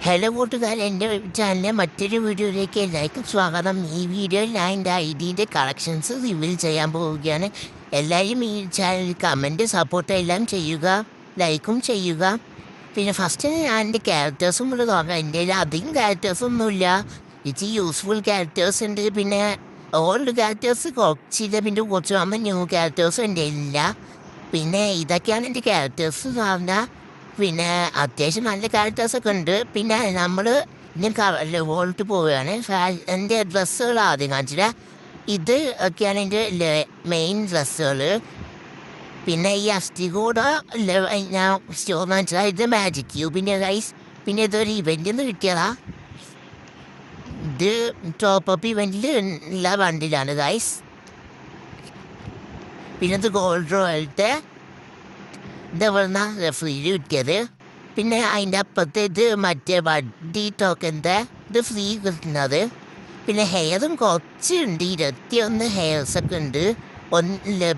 Hello കൂട്ടുകാർ, എൻ്റെ ചാനലിലെ മറ്റൊരു വീഡിയോയിലേക്ക് എല്ലാവർക്കും സ്വാഗതം. ഈ വീഡിയോയിൽ ഞാൻ എൻ്റെ ഐ.ഡിൻ്റെ കളക്ഷൻസ് റിവീൽ ചെയ്യാൻ പോവുകയാണ്. എല്ലാവരും ഈ ചാനൽ കമൻറ്റ് സപ്പോർട്ട് എല്ലാം ചെയ്യുക, ലൈക്കും ചെയ്യുക. പിന്നെ ഫസ്റ്റ് ഞാൻ എൻ്റെ ക്യാരക്ടേഴ്സും കൂടെ നോക്കാം. എൻ്റെ കയ്യിൽ അധികം ക്യാരക്ടേഴ്സൊന്നുമില്ല. ഇച്ചിരി യൂസ്ഫുൾ ക്യാരക്ടേഴ്സ് ഉണ്ട്, പിന്നെ ഓൾഡ് ക്യാരക്ടേഴ്സ് കുറച്ചില്ല, പിന്നെ കുറച്ച് ന്യൂ ക്യാരക്ടേഴ്സും എൻ്റെ ഇല്ല. പിന്നെ ഇതൊക്കെയാണ് എൻ്റെ ക്യാരക്ടേഴ്സ് പറഞ്ഞാൽ. പിന്നെ അത്യാവശ്യം നല്ല ക്യാരക്ടേഴ്സൊക്കെ ഉണ്ട്. പിന്നെ നമ്മൾ ഇനി വോൾട്ട് പോവുകയാണ്. എൻ്റെ ഡ്രസ്സുകൾ ആദ്യം കാണിച്ചില്ല. ഇത് ഒക്കെയാണ് എൻ്റെ മെയിൻ ഡ്രസ്സുകൾ. പിന്നെ ഈ അസ്ഥികൂട ഞാൻ സ്റ്റോറിന് വെച്ചാൽ ഇത് മാജിക് ക്യൂബിൻ്റെ ഗൈസ്. പിന്നെ ഇതൊരു ഇവൻ്റിൽ നിന്ന് കിട്ടിയതാ. ഇത് ടോപ്പ് ഇവൻറ്റിൽ ഉള്ള വണ്ടിയിലാണ് ഗൈസ്. പിന്നെ ഇത് ഗോൾഡ് റോയലത്തെ ഇതെവിടുന്ന ഫ്രീ കിട്ടിയത്. പിന്നെ അതിൻ്റെ അപ്പുറത്ത് ഇത് മറ്റേ വണ്ടി ടോക്കൻ്റെ ഇത് ഫ്രീ കിട്ടുന്നത്. പിന്നെ ഹെയറും കുറച്ചുണ്ട്, 21 ഹെയർസൊക്കെ ഉണ്ട്.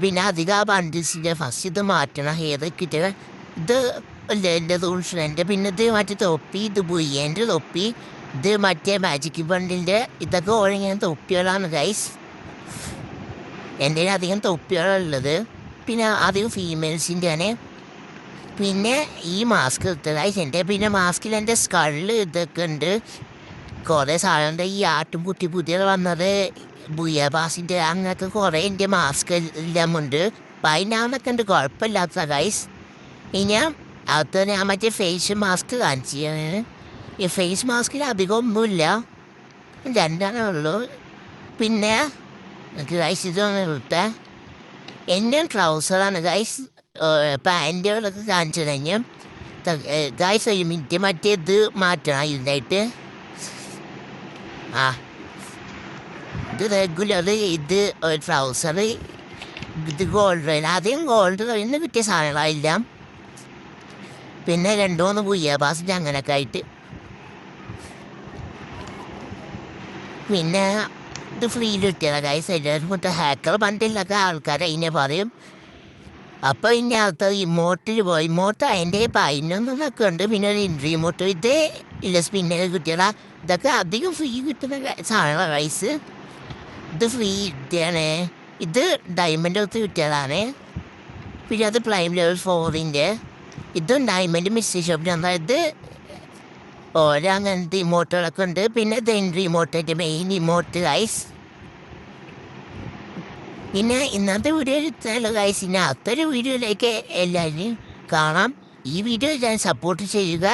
പിന്നെ അധികം ആ ബണ്ടിൽസിൻ്റെ ഫസ്റ്റ് ഇത് മാറ്റണം, ഹെയർ കിട്ടുക. ഇത് എൻ്റെ റൂൾസിൻ്റെ. പിന്നെ ഇത് മറ്റേ തൊപ്പി, ഇത് ബുയ്യേൻ്റെ തൊപ്പി, ഇത് മറ്റേ മാജിക് ബണ്ടിൻ്റെ. ഇതൊക്കെ ഓരോ തൊപ്പികളാണ് ഗൈസ്. എൻ്റെ അധികം തൊപ്പികളുള്ളത്. പിന്നെ അധികം ഫീമെയിൽസിൻ്റെയാണ്. പിന്നെ ഈ മാസ്ക് എടുത്തതായി എൻ്റെ. പിന്നെ മാസ്കിൽ എൻ്റെ സ്കള് ഇതൊക്കെ ഉണ്ട്. കുറേ സാധനമുണ്ട്. ഈ ആട്ടും കുട്ടി പുതിയ വന്നത് ബുയബാസിൻ്റെ അങ്ങനത്തെ കുറേ എൻ്റെ മാസ്ക് എല്ലാം ഉണ്ട്. പൈനാന്നൊക്കെ ഉണ്ട്, കുഴപ്പമില്ലാത്ത ഗൈസ്. ഇനി അകത്ത് ഞാൻ മറ്റേ ഫേസ് മാസ്ക് കാണിച്ചു. ഈ ഫേസ് മാസ്കിൽ അധികം ഒന്നുമില്ല, 2 ഉള്ളൂ. പിന്നെ ഗൈസ് ഇതൊന്ന് ഇട്ടേ എൻ്റെ ട്രൗസറാണ് ഗൈസ്. പാൻറ്റുകളൊക്കെ കാണിച്ചു കഴിഞ്ഞ് ഗൈസ് ഒരു മിനിറ്റ് മറ്റേ ഇത് മാറ്റണം. ഇതിനായിട്ട് ഇത് റെഗുലർ, ഇത് ട്രൗസർ, ഇത് ഗോൾഡ്. ആദ്യം ഗോൾഡ് കഴിഞ്ഞ് കിട്ടിയ സാധനങ്ങളെല്ലാം. പിന്നെ 2-3 ബുയ്യാബാസിൻ്റെ അങ്ങനെയൊക്കെ ആയിട്ട്. പിന്നെ ഇത് ഫ്രീയിൽ കിട്ടിയതാണ് ഗൈസ്. എല്ലാവരും മറ്റേ ഹാക്കർ ബണ്ടിലൊക്കെ ആൾക്കാർ അതിനെ പറയും. അപ്പോൾ ഇനി അടുത്ത ഇമോട്ടിൽ പോയി. ഇമോട്ട് അതിൻ്റെ 11 ഉണ്ട്. പിന്നെ ഒരു ഇമോട്ട് ഇത് ഇല്ല, സ്പിന്നൊക്കെ കിട്ടിയതാ. ഇതൊക്കെ അധികം ഫ്രീ കിട്ടുന്ന സാധനമാണ് ഗൈസ്. ഇത് ഫ്രീ കിട്ടിയാണ്. ഇത് ഡയമണ്ട് ഒത്ത് കിട്ടിയതാണ്. പിന്നെ അത് പ്രൈം ലെവൽ 4ൻ്റെ. ഇതും ഡയമണ്ട് മിസ്റ്ററി ഷോപ്പിൽ അതായത് ഓരോ അങ്ങനത്തെ ഇമോട്ടുകളൊക്കെ ഉണ്ട്. പിന്നെ ഇത് എൻട്രി ഇമോട്ടിൻ്റെ മെയിൻ ഇമോട്ട് ഗൈസ്. പിന്നെ ഇന്നത്തെ വീഡിയോ ഇത്രയുള്ള ഗൈസ്. ഇനി അടുത്തൊരു വീഡിയോയിലേക്ക് എല്ലാവരും കാണാം. ഈ വീഡിയോ ഞാൻ സപ്പോർട്ട് ചെയ്യുക.